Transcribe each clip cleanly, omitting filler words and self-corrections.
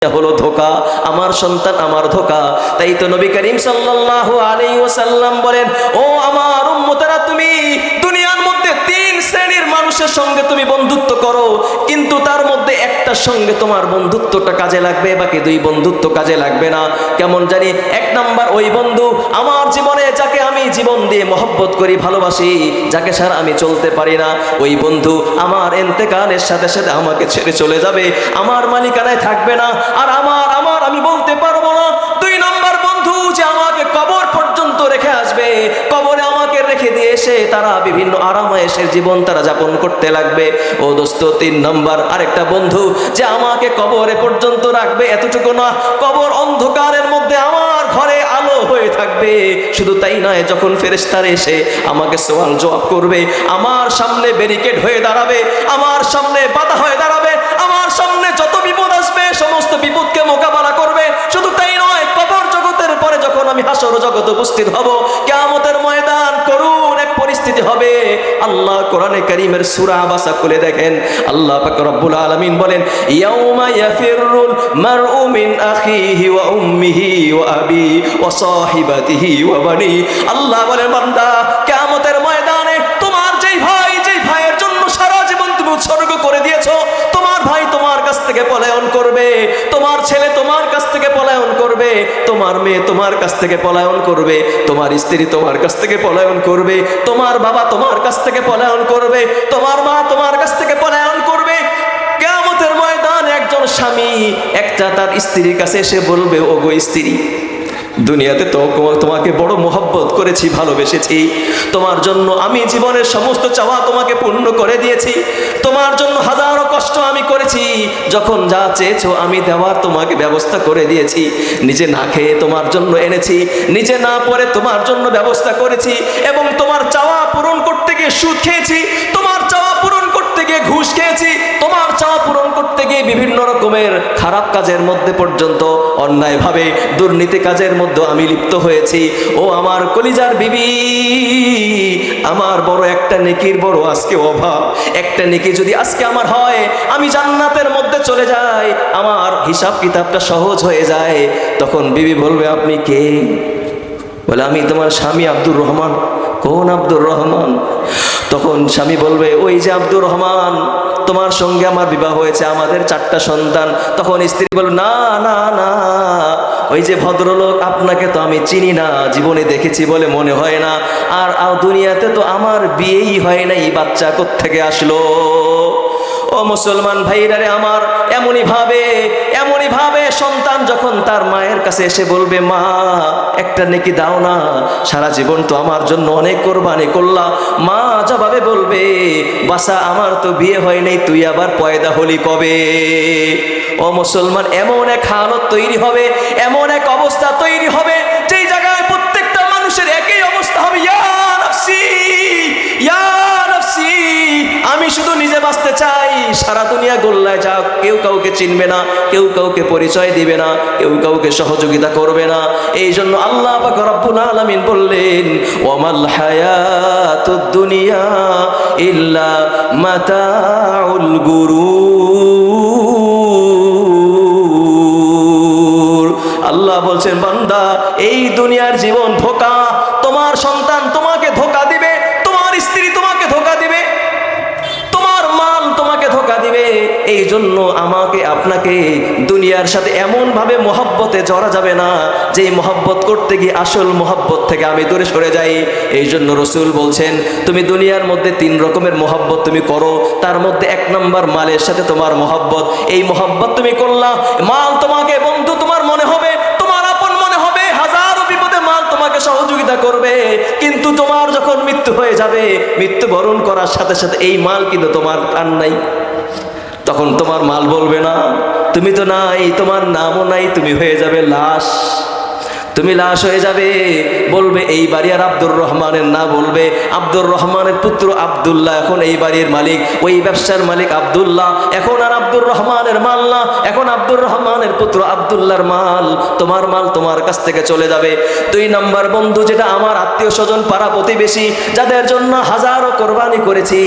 হলো ধোঁকা, আমার সন্তান আমার ধোঁকা। তাই তো নবী করিম সাল্লাল্লাহু আলাইহি ওয়াসাল্লাম বলেন, ও আমার উম্মতেরা, তুমি দুনিয়ার মধ্যে তিন শ্রেণীর মানুষের সঙ্গে তুমি বন্ধুত্ব করো, কিন্তু তার মধ্যে একটার সঙ্গে তোমার বন্ধুত্বটা কাজে লাগবে, বাকি দুই বন্ধুত্ব কাজে লাগবে না। কেমন জানি? এক নাম্বার ওই বন্ধু আমার জীবনে যাকে আমি জীবন দিয়ে মহব্বত করি, ভালোবাসি, যাকে ছাড়া আমি চলতে পারি না। ওই বন্ধু আমার ইন্তেকালের সাথে সাথে আমাকে ছেড়ে চলে যাবে, আমার মালিকানায় থাকবে না, আর আমি বলতে পারবো না। দুই নম্বর বন্ধু যে আমাকে কবর পর্যন্ত রেখে আসবে, কবরে আমাকে রেখে দিয়ে এসে তারা বিভিন্ন আরামায়েশের জীবন তারা যাপন করতে লাগবে। ও দোস্ত, তিন নম্বর আরেকটা বন্ধু যে আমাকে কবরে পর্যন্ত রাখবে, এতটুকু না, কবর অন্ধকারের মধ্যে আমার ঘরে আলো হয়ে থাকবে। শুধু তাই নয়, যখন ফেরেশতারা এসে আমাকে সওয়াল জবাব করবে, আমার সামনে ব্যারিকেড হয়ে দাঁড়াবে, আমার সামনে বাধা হয়ে দাঁড়াবে, আমার সামনে যত বিপদ আসবে সমস্ত বিপদকে মোকাবেলা করবে। শুধু তাই নয়, কবর জগতের পরে যখন আমি হাসর জগতে উপস্থিত হব, কিয়ামতের ময়দান করুণ এক পরিস্থিতি হবে। আল্লাহ কোরআনে কারীমের সূরা আবাসা খুলে দেখেন, আল্লাহ পাক রব্বুল আলামিন বলেন, ইয়াউমা ইয়াফিরুল মারউ মিন আখিহি ওয়া উম্মিহি ওয়া আবি ওয়া সাহিবাতিহি ওয়া বানি। আল্লাহ বলেন, বান্দা, কিয়ামতের ময়দানে তোমার যেই ভাইয়ের জন্য সারা জীবন তুমি উৎসর্গ করে দিয়েছো, তোমার ভাই তোমার কাছ থেকে পলায়ন করবে, তোমার ছেলে তোমার কাছ থেকে পলায়ন করবে, তোমার মেয়ে তোমার কাছ থেকে পলায়ন করবে, তোমার স্ত্রী তোমার কাছ থেকে পলায়ন করবে, তোমার বাবা তোমার কাছ থেকে পলায়ন করবে, তোমার মা তোমার কাছ থেকে পলায়ন করবে। কিয়ামতের ময়দানে একজন স্বামী একটা তার স্ত্রীর কাছে এসে বলবে, ওগো স্ত্রী, দুনিয়াতে তো তোমাকে বড় মোহব্বত করেছি, ভালোবেসেছি, তোমার জন্য আমি জীবনের সমস্ত চাওয়া তোমাকে পূর্ণ করে দিয়েছি, তোমার জন্য হাজারো কষ্ট আমি করেছি, যখন যা চেয়েছো আমি দেওয়ার তোমাকে ব্যবস্থা করে দিয়েছি, নিজে না খেয়ে তোমার জন্য এনেছি, নিজে না পরে তোমার জন্য ব্যবস্থা করেছি, এবং তোমার চাওয়া পূরণ করতে গিয়ে সুদ খেয়েছি, তোমার চাওয়া পূরণ করতে গিয়ে ঘুষ খেয়েছি, তোমার চাওয়া পূরণ করতে গিয়ে বিভিন্ন রকমের খারাপ কাজের মধ্যে পর্যন্ত অন্যায়ভাবে দুর্নীতি কাজের মধ্যে আমি লিপ্ত হয়েছি। ও আমার কলিজার বিবি, আমার বড় একটা নেকির বড় আজকে অভাব। একটা নেকি যদি আজকে আমার হয়, আমি জান্নাতের মধ্যে চলে যাই, আমার হিসাব কিতাবটা সহজ হয়ে যায়। তখন বিবি বলবে, আপনি কে? বলে, আমি তোমার স্বামী আব্দুর রহমান। কোন আব্দুর রহমান? তখন স্বামী বলবে, ওই যে আব্দুর রহমান, তোমার সঙ্গে আমার বিবাহ হয়েছে, আমাদের 4টা সন্তান। তখন স্ত্রী বলবে, না না না, ওই যে ভদ্রলোক, আপনাকে তো আমি চিনি না, জীবনে দেখেছি বলে মনে হয় না, আর দুনিয়াতে তো আমার বিয়েই হয় নাই, বাচ্চা কোত্থেকে আসলো? ও মুসলমান ভাইরারে আমার, এমনই ভাবে সন্তান যখন তার মায়ের কাছে এসে বলবে, মা একটা নেকি দাও না, সারা জীবন তো আমার জন্য অনেক কোরবানি করলা, মা জবাবে বলবে, বাসা আমার তো বিয়ে হয় নাই, তুই আবার পয়দা হলি কবে? ও মুসলমান, এমন এক হালত তৈরি হবে, এমন এক অবস্থা তৈরি হবে, যেই জায়গায় প্রত্যেকটা মানুষের একই অবস্থা হবে, ইয়া নাফসি ইয়া নাফসি, আমি শুধু নিজে বাঁচতে চাই, সারা দুনিয়া গোল্লায় যাক, কেউ কাউকে চিনবে না, কেউ কাউকে পরিচয় দিবে না, কেউ কাউকে সহযোগিতা করবে না। এই জন্য আল্লাহ পাক রব্বুল আলামিন বললেন, ওয়ামাল হায়াতুদ দুনিয়া ইল্লা মাতাউল গুরুর। আল্লাহ বলছেন, বান্দা, এই দুনিয়ার জীবন ধোঁকা, তোমার সন্তান তোমাকে ধোঁকা দিবে, তোমার স্ত্রী তোমাকে ধোঁকা দিবে, তোমার মাল তোমাকে ধোঁকা দিবে। এই জন্য আমাকে আপনাকে দুনিয়ার সাথে এমন ভাবে মহব্বতে জড়া যাবে না, যে মহব্বত করতে গিয়ে আসল মহব্বত থেকে আমি দূরে সরে যাই। এই জন্য রাসূল বলছেন, তুমি দুনিয়ার মধ্যে 3 রকমের মহব্বত তুমি করো, তার মধ্যে 1 নম্বর মালের সাথে তোমার মহব্বত। এই মহব্বত তুমি করলা, মাল তোমাকে বন্ধু তোমার মনে হবে, তোমার আপন মনে হবে, হাজারো বিপদে মাল তোমাকে সহযোগিতা করবে, কিন্তু তোমার যখন মৃত্যু হয়ে যাবে, মৃত্যুবরণ করার সাথে সাথে এই মাল কিন্তু তোমার আর নাই। তখন তোমার মাল বলবে না, তুমি তো নাই, তোমার নামও নাই, তুমি হয়ে যাবে লাশ। তুমি লাশ হয়ে যাবে, বলবে এই বাড়ি আর আব্দুর রহমানের না, বলবে আব্দুর রহমানের পুত্র আব্দুল্লাহ এখন এই বাড়ির মালিক, ওই ব্যবসার মালিক আব্দুল্লাহ, এখন আর আব্দুর রহমানের মাল না, এখন আব্দুর রহমানের পুত্র আব্দুল্লাহর মাল। তোমার মাল তোমার কাছ থেকে চলে যাবে। 2 নম্বর বন্ধু, যেটা আমার আত্মীয় স্বজন, পাড়া প্রতিবেশী, যাদের জন্য হাজারো কোরবানি করেছি,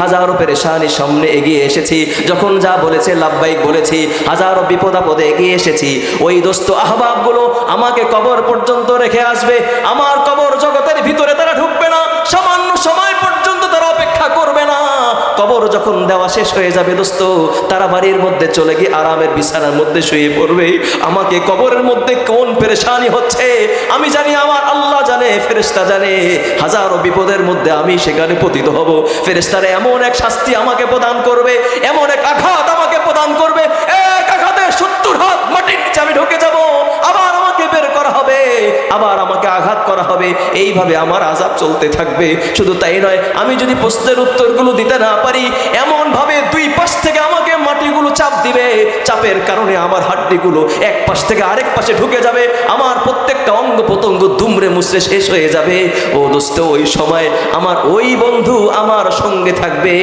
হাজারো পেরেশানির সামনে এগিয়ে এসেছি, যখন যা বলেছে লাব্বাইক বলেছি, হাজারো বিপদ আপদে এগিয়ে এসেছি, ওই দোস্ত আহবাবগুলো আমাকে কবর পর্যন্ত রেখে আসবে। আমার কবর জগতের ভিতরে তারা ঢুকবে না, সামান্য সময় পর্যন্ত তারা অপেক্ষা করবে না। কবর যখন দেওয়া শেষ হয়ে যাবে দোস্ত, তারা বাড়ির মধ্যে চলে গিয়ে আরামের বিছানার মধ্যে শুয়ে পড়বে। আমাকে কবরের মধ্যে কোন পেরেশানি হচ্ছে আমি জানি, আমার আল্লাহ জানে, ফেরেশতা জানে। হাজারো বিপদের মধ্যে আমি সেখানে পতিত হব। ফেরেশতারা এমন এক শাস্তি আমাকে প্রদান করবে, এমন এক আঘাত আমাকে প্রদান করবে, এক আঘাতে 70 হাত মাটির নিচে আমি ঢুকে যাব। আবার আমাকে বের করা হবে, আবার আমাকে আঘাত করা হবে, এইভাবে আমার আযাব চলতে থাকবে। শুধু তাই নয়, আমি যদি প্রশ্নের উত্তরগুলো দিতে না পারি, এমন ভাবে 2 পাশ থেকে আমাকে মাটিগুলো চাপ দিবে, চাপের কারণে আমার হাড্ডিগুলো এক পাশ থেকে আরেক পাশে ঢুকে যাবে, আমার প্রত্যেকটা অঙ্গ প্রত্যঙ্গ দুমড়ে মুচড়ে শেষ হয়ে যাবে। ও দোস্ত, ওই সময় আমার ওই বন্ধু আমার সঙ্গে থাকবে,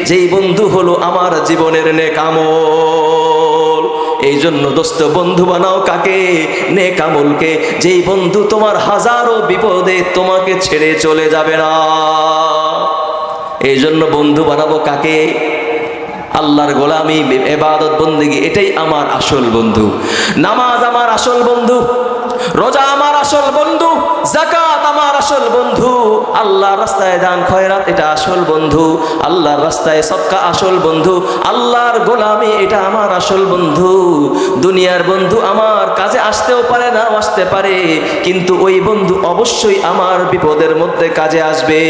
যেই বন্ধু হলো আমার জীবনের নেক আমল। এই জন্য দোস্ত, বন্ধু বানাও কাকে? নেক আমলকে, যেই বন্ধু তোমার হাজারো বিপদে তোমাকে ছেড়ে চলে যাবে না। এই জন্য বন্ধু বানাবো কাকে? আল্লাহর গোলামি, ইবাদত, বন্দেগী, এটাই আমার আসল বন্ধু। নামাজ আমার আসল বন্ধু, রোজা আমার আসল বন্ধু, যাকাত আমার আসল বন্ধু, আল্লাহর রাস্তায় দান খয়রাত এটা আসল বন্ধু, আল্লাহর রাস্তায় সদকা আসল বন্ধু, আল্লাহর গোলামি এটা আমার আসল বন্ধু। দুনিয়ার বন্ধু আমার কাজে আসতেও পারে, না আসতে পারে, কিন্তু ওই বন্ধু অবশ্যই আমার বিপদের মধ্যে কাজে আসবে।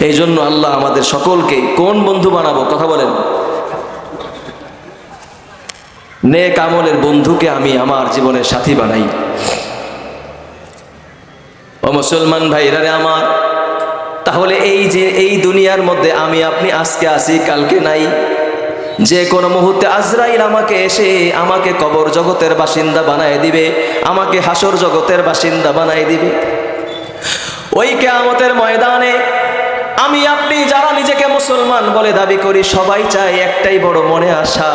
এই জন্য আল্লাহ আমাদের সকলকে কোন বন্ধু বানাবো? কথা বলেন। নেক আমলের বন্ধুকে আমি আমার জীবনের সাথী বানাই। ও মুসলমান ভাইরা রে আমার, তাহলে এই যে এই দুনিয়ার মধ্যে আমি আপনি আজকে আছি, কালকে নাই, যে কোনো মুহূর্তে আজরাইল আমাকে এসে আমাকে কবর জগতের বাসিন্দা বানায় দিবে, আমাকে হাসর জগতের বাসিন্দা বানায় দিবে। ওই কিয়ামতের ময়দানে আমি আপনি যারা নিজেকে মুসলমান বলে দাবি করি, সবাই চায় একটাই বড় মনে আশা,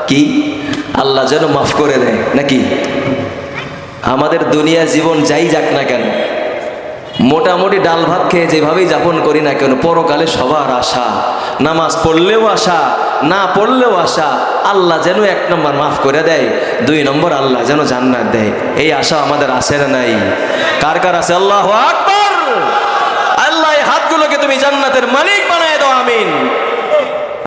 কি? আল্লাহ যেন মাফ করে দেয়। নাকি আমাদের দুনিয়া জীবন যাই যাক না কেন, মোটামুটি ডাল ভাত খেয়ে যেভাবেই যাপন করি না কেন, পরকালে সবার আশা, নামাজ পড়লেও আশা, না পড়লেও আশা, আল্লাহ যেন 1 নম্বর মাফ করে দেয়, 2 নম্বর আল্লাহ যেন জান্নাত দেয়। এই আশা আমাদের আছে না নাই? কার কার আছে? আল্লাহু আকবার। আল্লাহ এই হাতগুলোকে তুমি জান্নাতের মালিক